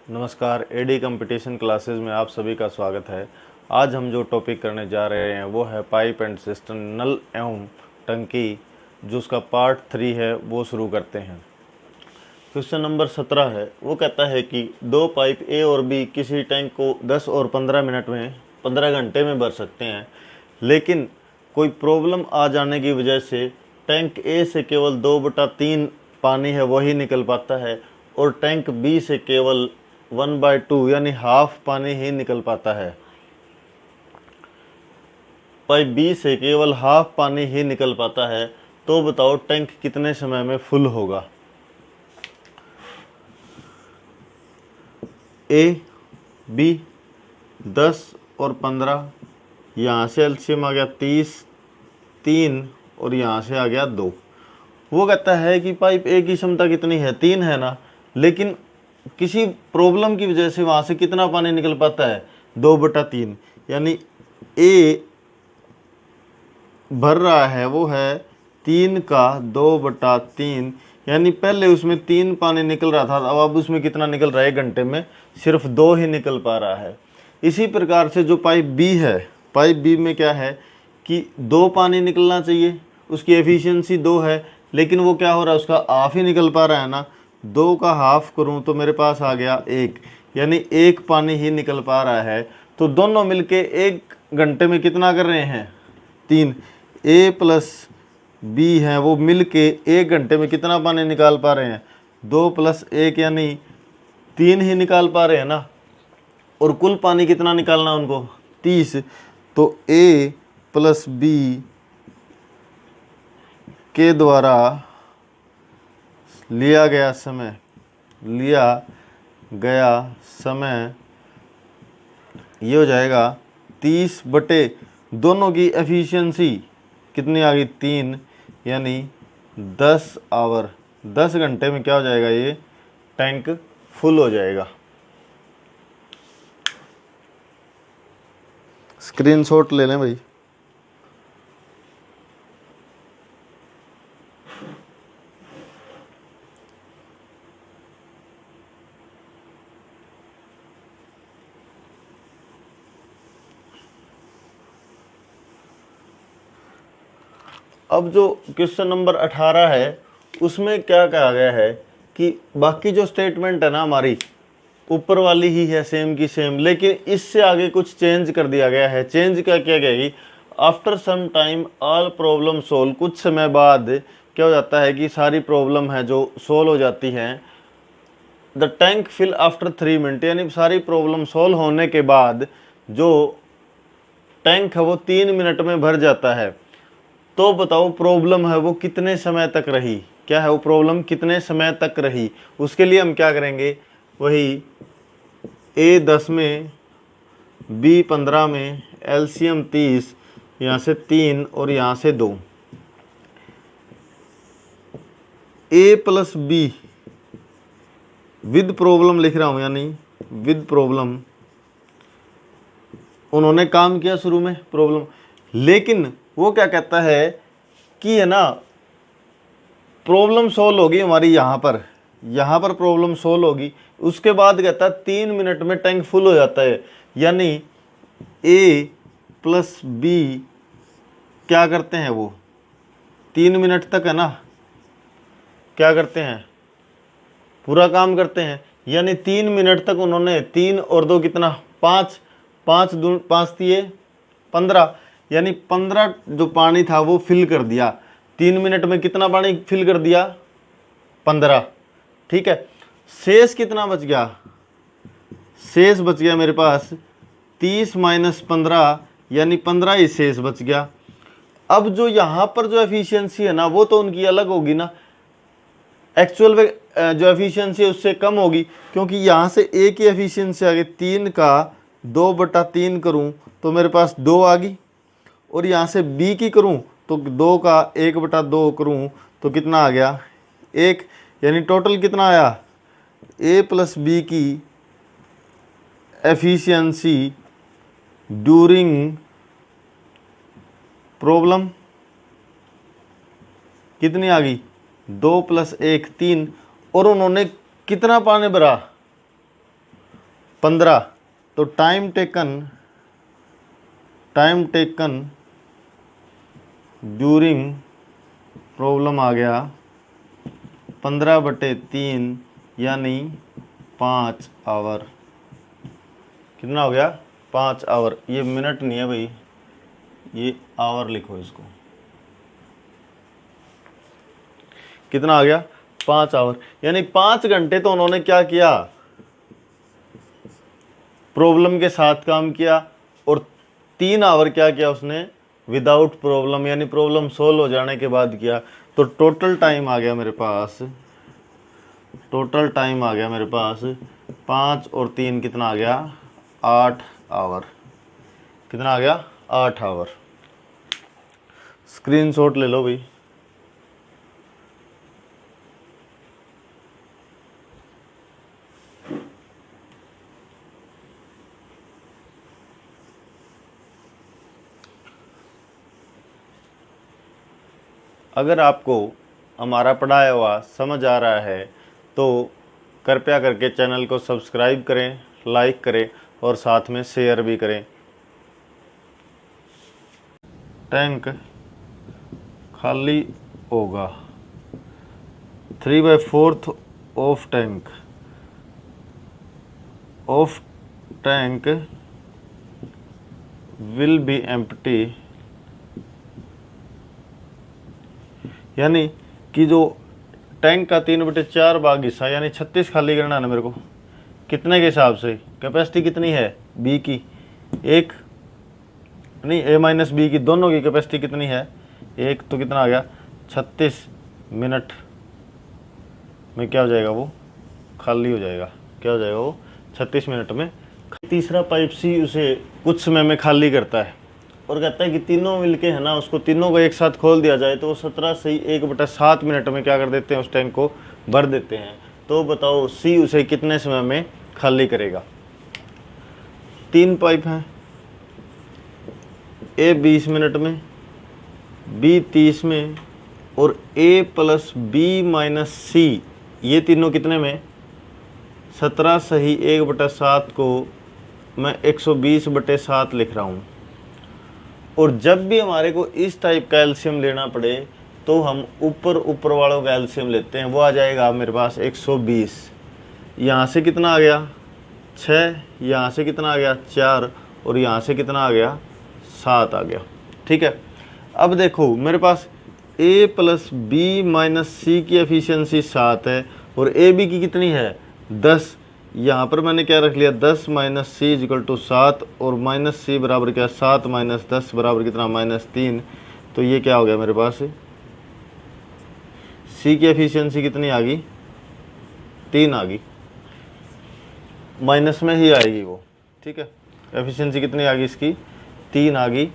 नमस्कार, AD competition classes में आप सभी का स्वागत है। आज हम जो टॉपिक करने जा रहे हैं वो है पाइप एंड सिस्टम, नल एवं टंकी, जो उसका पार्ट 3 है वो शुरू करते हैं। क्वेश्चन नंबर 17 है, वो कहता है कि दो पाइप ए और बी किसी टैंक को 10 और 15 मिनट में 15 घंटे में भर सकते हैं, लेकिन कोई प्रॉब्लम आ जाने की वजह से टैंक ए से केवल 2/3 पानी है वही निकल पाता है और टैंक बी से केवल 1/2 यानी हाफ पानी ही निकल पाता है। पाइप बी से केवल हाफ पानी ही निकल पाता है, तो बताओ टैंक कितने समय में फुल होगा। ए बी 10 और 15, यहाँ से एलसीएम आ गया 30, 3 और यहाँ से आ गया 2। वो कहता है कि पाइप ए की क्षमता कितनी है, 3 है ना, लेकिन किसी प्रॉब्लम की वजह से वहाँ से कितना पानी निकल पाता है, 2/3। यानी ए भर रहा है वो है 3 का 2/3, यानी पहले उसमें 3 पानी निकल रहा था, अब उसमें कितना निकल रहा है, 1 घंटे में सिर्फ 2 ही निकल पा रहा है। इसी प्रकार से जो पाइप बी है, पाइप बी में क्या है कि 2 पानी निकलना चाहिए, उसकी एफिशिएंसी 2 है, लेकिन वो क्या हो रहा है, उसका हाफ ही निकल पा रहा है ना। 2 का हाफ करूं तो मेरे पास आ गया 1, यानी 1 पानी ही निकल पा रहा है। तो दोनों मिलके 1 घंटे में कितना कर रहे हैं, 3। ए प्लस बी है वो मिलके 1 घंटे में कितना पानी निकाल पा रहे हैं, 2 + 1 यानी 3 ही निकाल पा रहे हैं ना। और कुल पानी कितना निकालना उनको, 30। तो ए प्लस बी के द्वारा लिया गया समय ये हो जाएगा 30 बटे दोनों की एफिशिएंसी कितनी आ गई, 3, यानी 10 आवर। 10 घंटे में क्या हो जाएगा, ये टैंक फुल हो जाएगा। स्क्रीनशॉट ले लें भाई। अब जो क्वेश्चन नंबर 18 है उसमें क्या कहा गया है कि बाकी जो स्टेटमेंट है ना हमारी ऊपर वाली ही है सेम की सेम, लेकिन इससे आगे कुछ चेंज कर दिया गया है। चेंज क्या किया गया है, after some time all problem solve, कुछ समय बाद क्या हो जाता है कि सारी प्रॉब्लम है जो सोल्व हो जाती हैं। The tank fill after 3 minute, यानी सारी प्रॉब्लम सोल्व होने के बाद जो टैंक है वो 3 मिनट में भर जाता है। तो बताओ प्रॉब्लम है वो कितने समय तक रही, क्या है वो प्रॉब्लम कितने समय तक रही। उसके लिए हम क्या करेंगे, वही ए 10 में बी 15 में एलसीएम 30, यहाँ से 3 और यहाँ से 2। ए प्लस बी विद प्रॉब्लम लिख रहा हूँ, यानी विद प्रॉब्लम उन्होंने काम किया शुरू में प्रॉब्लम, लेकिन वो क्या कहता है कि है ना प्रॉब्लम सोल्व होगी हमारी, यहाँ पर प्रॉब्लम सोल्व होगी। उसके बाद कहता है 3 मिनट में टैंक फुल हो जाता है, यानी ए प्लस बी क्या करते हैं, वो 3 मिनट तक है ना क्या करते हैं, पूरा काम करते हैं। यानी 3 मिनट तक उन्होंने 3 और 2 कितना, 5, 5 दूनी 5 दिए 15, यानी 15 जो पानी था वो फिल कर दिया। 3 मिनट में कितना पानी फिल कर दिया, 15। ठीक है, शेष कितना बच गया, शेष बच गया मेरे पास 30 - 15, यानी 15 ही शेष बच गया। अब जो यहाँ पर जो एफिशिएंसी है ना वो तो उनकी अलग होगी ना, एक्चुअल में जो एफिशिएंसी है उससे कम होगी, क्योंकि यहाँ से ए की एफिशिएंसी आ गई 3 का 2/3 करूँ तो मेरे पास 2 आ गई, और यहाँ से बी की करूँ तो 2 का 1/2 करूँ तो कितना आ गया, 1। यानी टोटल कितना आया, ए प्लस बी की एफिशिएंसी ड्यूरिंग प्रॉब्लम कितनी आ गई, 2 + 1 3, और उन्होंने कितना पानी भरा, 15, तो टाइम टेकन ड्यूरिंग प्रॉब्लम आ गया 15/3 यानी 5 आवर। कितना हो गया? 5 आवर। ये मिनट नहीं है भाई, ये आवर लिखो इसको। कितना आ गया? 5 आवर। यानी 5 घंटे तो उन्होंने क्या किया? प्रॉब्लम के साथ काम किया, और 3 आवर क्या किया उसने? विदाउट प्रॉब्लम, यानी प्रॉब्लम सोल्व हो जाने के बाद किया। तो टोटल टाइम आ गया मेरे पास, 5 और 3 कितना आ गया? 8 आवर। कितना आ गया? 8 आवर। स्क्रीनशॉट ले लो भाई। अगर आपको हमारा पढ़ाया हुआ समझ आ रहा है तो कृपया करके चैनल को सब्सक्राइब करें, लाइक करें और साथ में शेयर भी करें। टैंक खाली होगा, 3/4 of tank will be empty. यानी कि जो टैंक का 3/4 भाग हिस्सा, यानी 36 खाली करना है ना मेरे को। कितने के हिसाब से? कैपेसिटी कितनी है बी की? एक नहीं, ए माइनस बी की, दोनों की कैपेसिटी कितनी है? एक। तो कितना आ गया? 36 मिनट में क्या हो जाएगा? वो खाली हो जाएगा। क्या हो जाएगा? वो 36 मिनट में। तीसरा पाइप सी उसे कुछ समय में खाली करता है और कहता है कि तीनों मिलके है ना, उसको तीनों को एक साथ खोल दिया जाए तो वो 17 से ही 1/7 मिनट में क्या कर देते हैं? उस टैंक को भर देते हैं। तो बताओ सी उसे कितने समय में खाली करेगा? 3 पाइप हैं, ए 20 मिनट में, बी 30 में और ए प्लस बी माइनस सी, ये तीनों कितने में? 17 से ही 1/7 को मैं 120/7 लिख रहा हूँ। और जब भी हमारे को इस टाइप का एलसीएम लेना पड़े तो हम ऊपर वालों का एलसीएम लेते हैं। वो आ जाएगा मेरे पास 120। यहाँ से कितना आ गया? 6। यहाँ से कितना आ गया? 4। और यहाँ से कितना आ गया? 7 आ गया। ठीक है। अब देखो मेरे पास ए प्लस बी माइनस सी की एफिशिएंसी 7 है और ए बी की कितनी है? 10। यहाँ पर मैंने क्या रख लिया? 10 माइनस सी इजिकल टू 7 और माइनस सी बराबर क्या? 7 माइनस 10 बराबर कितना? -3। तो ये क्या हो गया मेरे पास? सी की एफिशिएंसी कितनी आ गई? 3 आ गई। माइनस में ही आएगी वो। ठीक है। एफिशिएंसी कितनी आ गई इसकी? 3 आ गई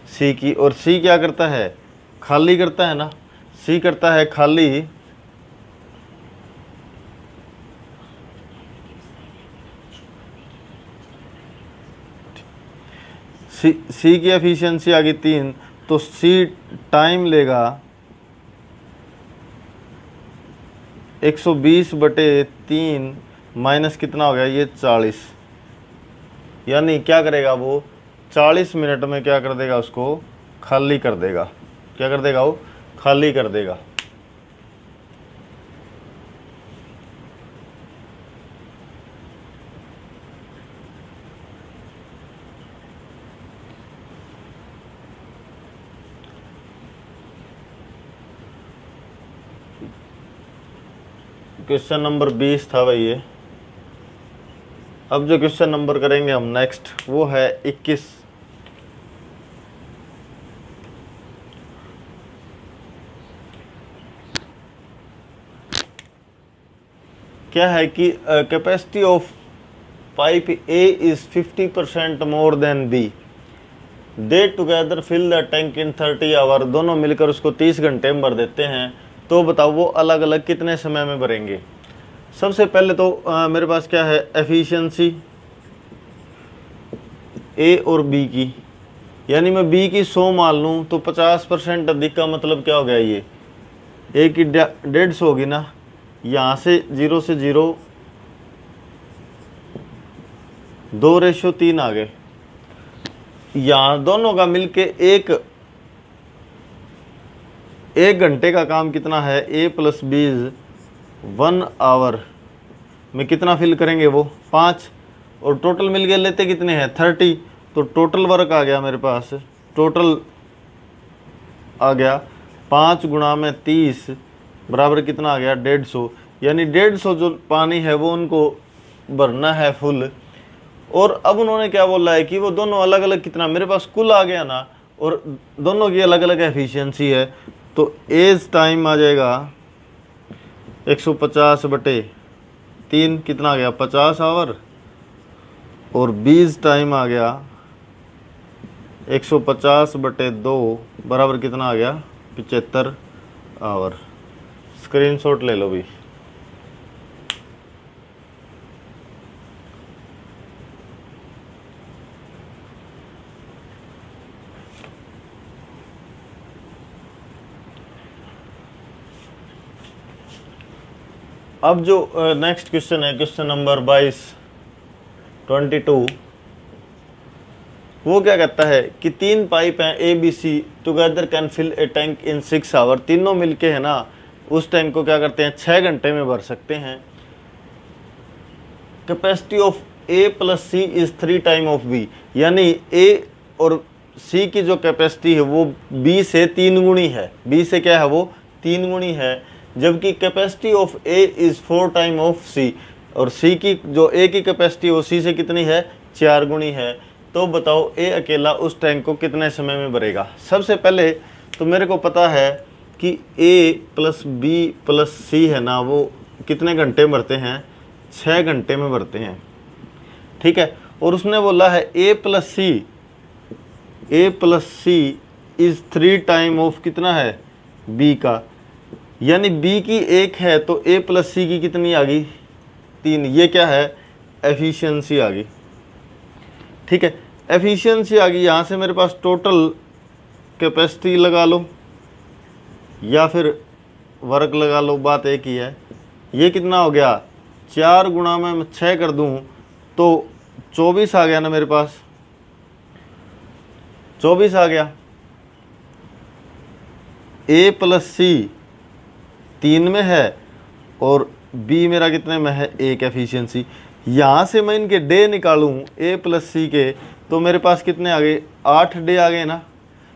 सी की। और सी क्या करता है? खाली करता है ना। सी करता है खाली सी की एफिशिएंसी आ गई 3, तो सी टाइम लेगा 120/3 माइनस कितना हो गया? ये 40। यानी क्या करेगा वो? 40 मिनट में क्या कर देगा? उसको खाली कर देगा। क्या कर देगा? वो खाली कर देगा। क्वेश्चन नंबर 20 था भाई ये। अब जो क्वेश्चन नंबर करेंगे हम नेक्स्ट वो है 21। क्या है कि capacity of pipe A is 50% more than B, they together fill the tank in 30 hour. दोनों मिलकर उसको 30 घंटे में भर देते हैं। तो बताओ वो अलग अलग कितने समय में भरेंगे? सबसे पहले तो मेरे पास क्या है? एफिशिएंसी ए और बी की, यानी मैं बी की 100 मान लूँ तो 50% अधिक का मतलब क्या हो गया? ये ए की 150 होगी ना। यहाँ से 0 से 0 2:3 आ गए। यहाँ दोनों का मिलके एक घंटे का काम कितना है, A + B = 1 आवर में कितना फिल करेंगे वो 5, और टोटल मिल के लेते कितने हैं 30। तो टोटल वर्क आ गया मेरे पास, टोटल आ गया 5 × 30 बराबर कितना आ गया 150। यानी 150 जो पानी है वो उनको भरना है फुल। और अब उन्होंने क्या बोला है कि वो दोनों अलग अलग कितना, मेरे पास कुल आ गया ना, और दोनों की अलग अलग एफिशिएंसी है। तो एज टाइम आ जाएगा 150/3 कितना आ गया 50 आवर, और बीज टाइम आ गया 150/2 बराबर कितना आ गया 75 आवर। स्क्रीनशॉट ले लो भी। अब जो नेक्स्ट क्वेश्चन है, क्वेश्चन नंबर 22 वो क्या कहता है कि 3 पाइप हैं ABC together can fill a tank in 6 hour. तीनों मिलके है ना उस टैंक को क्या करते हैं 6 घंटे में भर सकते हैं। Capacity of A + C is 3 time of B, यानी A और C की जो कैपेसिटी है वो B से 3 गुणी है। B से क्या है वो 3 गुणी है, जबकि capacity of A is 4 time of C, और C की जो A की कैपेसिटी वो C से कितनी है 4 गुणी है। तो बताओ A अकेला उस टैंक को कितने समय में भरेगा। सबसे पहले तो मेरे को पता है कि A + B + C है ना वो कितने घंटे में भरते हैं 6 घंटे में भरते हैं, ठीक है। और उसने बोला है A + C is 3 time of कितना है B का, यानी B की 1 है तो A + C की कितनी आ गई 3। ये क्या है एफिशिएंसी आ गई, ठीक है। एफिशिएंसी आ गई। यहाँ से मेरे पास टोटल कैपेसिटी लगा लो या फिर वर्क लगा लो, बात एक ही है। ये कितना हो गया 4 × मैं 6 कर दूँ तो 24 आ गया ना मेरे पास, 24 आ गया। A + C 3 में है और B मेरा कितने में है 1 एफिशिएंसी। यहाँ से मैं इनके डे निकालूँ A + C के तो मेरे पास कितने आ गए 8 डे आ गए ना,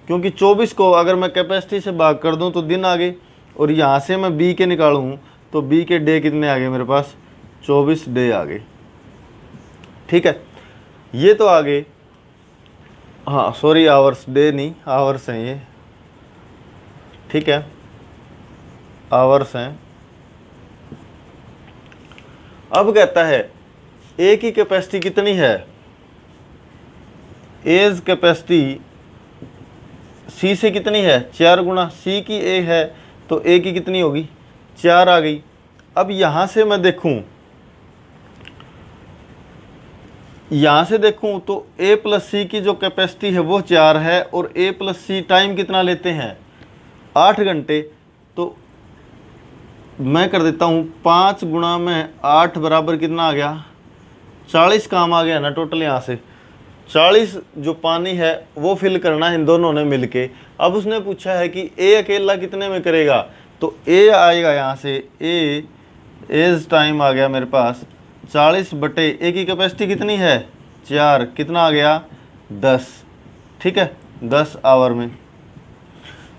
क्योंकि 24 को अगर मैं कैपेसिटी से भाग कर दूँ तो दिन आ गए, और यहाँ से मैं B के निकालूँ तो B के डे कितने आ गए मेरे पास 24 डे आ गए, ठीक है। ये तो आ गए, हाँ सॉरी आवर्स, डे नहीं आवर्स हैं ये, ठीक है आवर्स हैं। अब कहता है A की कैपेसिटी कितनी है, एज कैपेसिटी C से कितनी है 4 गुना, C की A है तो A की कितनी होगी 4 आ गई। अब यहाँ से मैं देखूँ, यहाँ से देखूँ तो A + C की जो कैपेसिटी है वो 4 है और A + C टाइम कितना लेते हैं 8 घंटे। तो मैं कर देता हूँ 5 × 8 बराबर कितना आ गया 40 काम आ गया ना टोटल। यहाँ से 40 जो पानी है वो फिल करना है इन दोनों ने मिलके। अब उसने पूछा है कि A अकेला कितने में करेगा, तो A आएगा यहाँ से A एज टाइम आ गया मेरे पास 40/A की कैपेसिटी कितनी है 4, कितना आ गया 10, ठीक है 10 आवर में।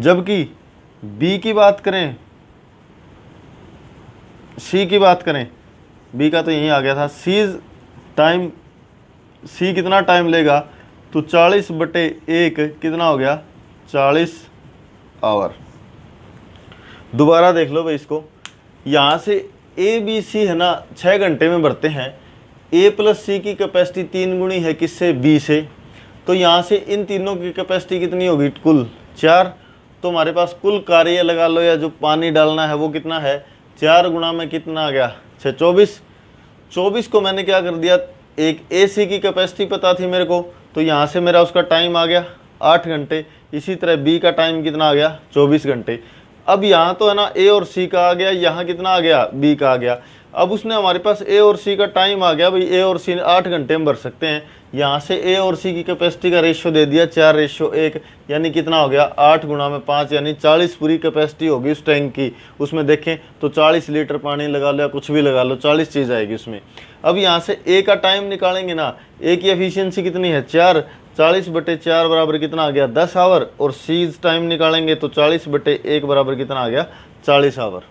जबकि B की बात करें, C की बात करें, B का तो यहीं आ गया था, C कितना टाइम लेगा तो 40/1 कितना हो गया 40 आवर। दोबारा देख लो भाई इसको, यहाँ से A B C है ना 6 घंटे में भरते हैं। A + C की कैपेसिटी 3 गुनी है किससे B से, तो यहाँ से इन तीनों की कैपेसिटी कितनी होगी कुल 4। तो हमारे पास कुल कार्य लगा लो या जो पानी डालना है वो कितना है 4 गुना में कितना आ गया 24। 24 को मैंने क्या कर दिया, एक AC की कैपेसिटी पता थी मेरे को तो यहाँ से मेरा उसका टाइम आ गया 8 घंटे। इसी तरह B का टाइम कितना आ गया 24 घंटे। अब यहाँ तो है ना A और C का आ गया, यहाँ कितना आ गया B का आ गया। अब उसने हमारे पास ए और सी का टाइम आ गया भाई, ए और सी 8 घंटे में भर सकते हैं। यहाँ से ए और सी की कैपेसिटी का रेशियो दे दिया 4:1, यानी कितना हो गया 8 गुणा में 5, यानी 40 पूरी कैपेसिटी होगी उस टैंक की। उसमें देखें तो 40 लीटर पानी लगा लो या कुछ भी लगा लो, 40 चीज़ आएगी उसमें। अब यहाँ से ए का टाइम निकालेंगे ना, ए की एफिशिएंसी कितनी है 4, 40/4 बराबर कितना आ गया 10 आवर। और सी टाइम निकालेंगे तो 40/1 बराबर कितना आ गया 40 आवर।